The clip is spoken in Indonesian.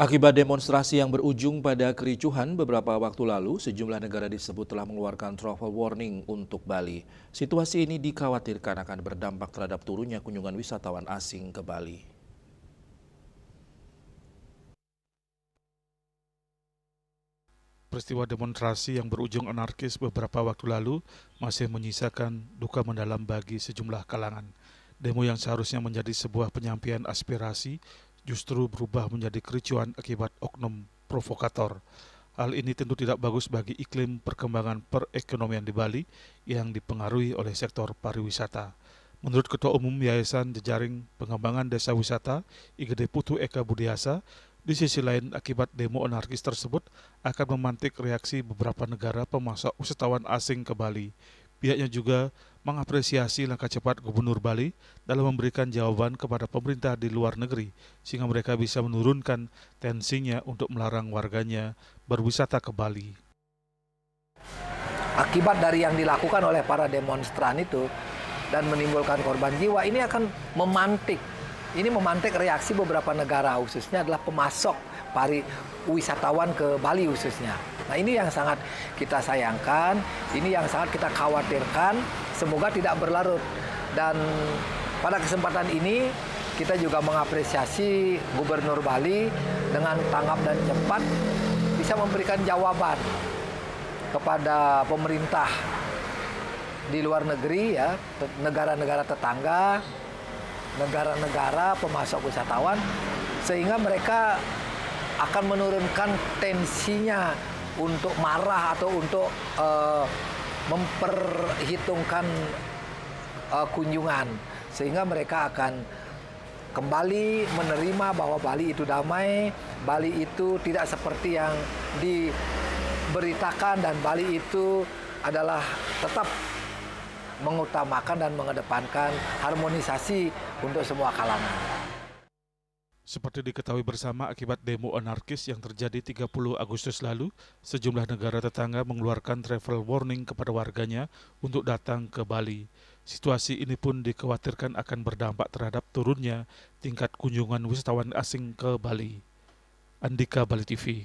Akibat demonstrasi yang berujung pada kericuhan beberapa waktu lalu, sejumlah negara disebut telah mengeluarkan travel warning untuk Bali. Situasi ini dikhawatirkan akan berdampak terhadap turunnya kunjungan wisatawan asing ke Bali. Peristiwa demonstrasi yang berujung anarkis beberapa waktu lalu masih menyisakan duka mendalam bagi sejumlah kalangan. Demo yang seharusnya menjadi sebuah penyampaian aspirasi justru berubah menjadi kericuan akibat oknum provokator. Hal ini tentu tidak bagus bagi iklim perkembangan perekonomian di Bali yang dipengaruhi oleh sektor pariwisata. Menurut Ketua Umum Yayasan Jejaring Pengembangan Desa Wisata, IGD Putu Eka Budiasa, di sisi lain, akibat demo anarkis tersebut akan memantik reaksi beberapa negara pemasok wisatawan asing ke Bali. Pihaknya juga mengapresiasi langkah cepat Gubernur Bali dalam memberikan jawaban kepada pemerintah di luar negeri, sehingga mereka bisa menurunkan tensinya untuk melarang warganya berwisata ke Bali. Akibat dari yang dilakukan oleh para demonstran itu dan menimbulkan korban jiwa, ini memantik reaksi beberapa negara, khususnya adalah pemasok wisatawan ke Bali khususnya. Nah, ini yang sangat kita sayangkan, ini yang sangat kita khawatirkan, semoga tidak berlarut. Dan pada kesempatan ini kita juga mengapresiasi Gubernur Bali dengan tanggap dan cepat bisa memberikan jawaban kepada pemerintah di luar negeri, ya, negara-negara tetangga, negara-negara pemasok wisatawan, sehingga mereka akan menurunkan tensinya untuk marah atau untuk memperhitungkan kunjungan, sehingga mereka akan kembali menerima bahwa Bali itu damai, Bali itu tidak seperti yang diberitakan, dan Bali itu adalah tetap mengutamakan dan mengedepankan harmonisasi untuk semua kalangan. Seperti diketahui bersama, akibat demo anarkis yang terjadi 30 Agustus lalu, sejumlah negara tetangga mengeluarkan travel warning kepada warganya untuk datang ke Bali. Situasi ini pun dikhawatirkan akan berdampak terhadap turunnya tingkat kunjungan wisatawan asing ke Bali. Andika, Bali TV.